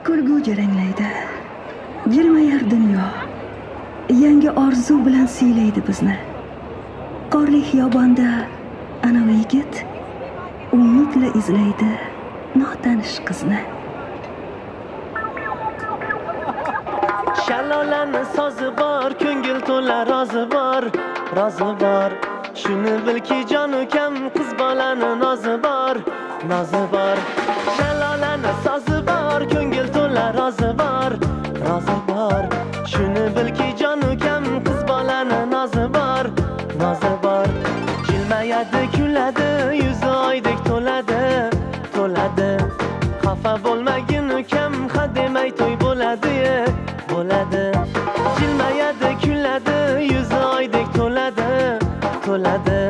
Kulgu jaranglaydi, jilmayar dunyo. Yangi orzu bilan siylaydi bizni. Qorli xiyobonda anavi yigit umidla izlaydi notanish qizni. Shalolani sozi bor, ko'ngil to'la rozi bor, rozi bor. Shuni bilki jon ukam, qiz bolani nozi bor, nozi bor. Shalolani sozi bor, ko'ngil to'la rozi bor, rozi bor. Shuni bilki jon ukam, qiz bolani nozi bor, nozi bor. Jilmayadi, kuladi, yuzi oydek to'ladi, to'ladi. Xafa bo'lmagin ukam, ha demay to'y bo'ladi, bo'ladi. Jilmayadi, kuladi, yuzi oydek to'ladi, to'ladi.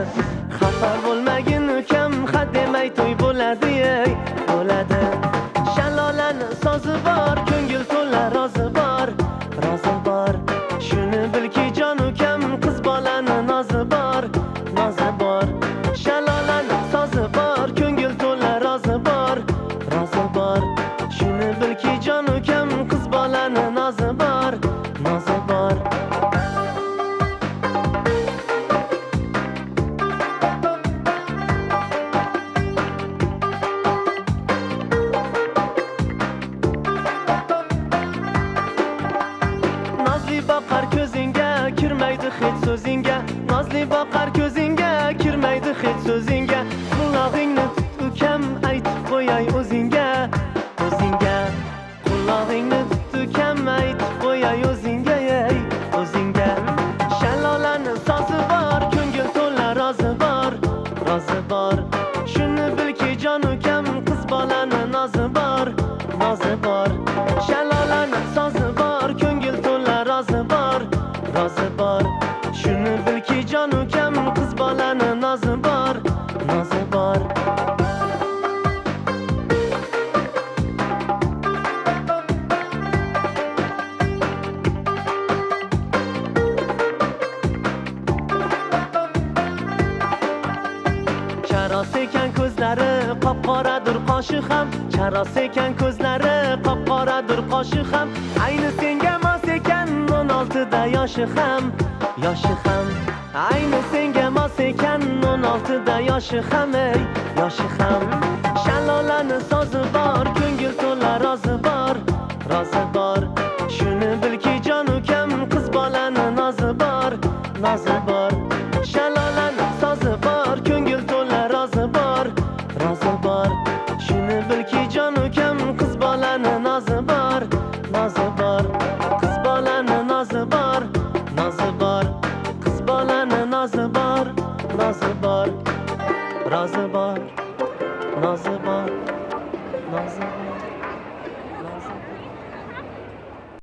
Xafa bo'lmagin ukam, ha demay to'y bo'ladi, bo'ladi. Shalolani sozi bor, ko'ngil to'la rozi bor, rozi bor. Shuni bilki jon ukam, qiz bolani nozi bor, nozi bor. Shalolani sozi bor, ko'ngil to'la rozi bor, rozi bor. Shuni bilki jon ukam, qiz bolani nozi bor, nozi bor. Nozli boqar ko'zingga, kirmaydi hech so'zingga. Nozli boqar ko'zingga, kirmaydi hech so'zingga. Qulog'ingni tut ukam, aytib qo'yay o'zingga, o'zingga. Qulog'ingni tut ukam, aytib qo'yay o'zingga, o'zingga. Shalolani sozi bor, ko'ngil to'la rozi bor, rozi bor. Shuni bilki jon ukam, qiz bolani nozi bor, nozi bor. Shalolani sozi bor, ko'ngil to'la rozi bor, rozi bor. Shuni bilki jon ukam, qiz bolani nozi bor, nozi bor. Charos ekan ko'zlari, qop-qoradir qoshi ham. Charos ekan ko'zlari, qop-qoradir qoshi ham. Ayni senga mos ekan 16 da yoshi ham, yoshi ham. Ayni senga mos ekan 16 da yoshi ham, yoshi ham. Shalolani sozi bor, ko'ngil to'la rozi bor, rozi bor. Shuni bilki jon ukam, qiz bolani nozi bor, nozi bor. Shalolani sozi bor, ko'ngil to'la rozi bor, rozi bor. Shuni bilki jon ukam, qiz bolani nozi bor, nozi bor. Qiz bolani nozi bor, nozi bor. Qiz bolani nozi bor, nozi bor. Rozi bor, nozi bor, nozi bor.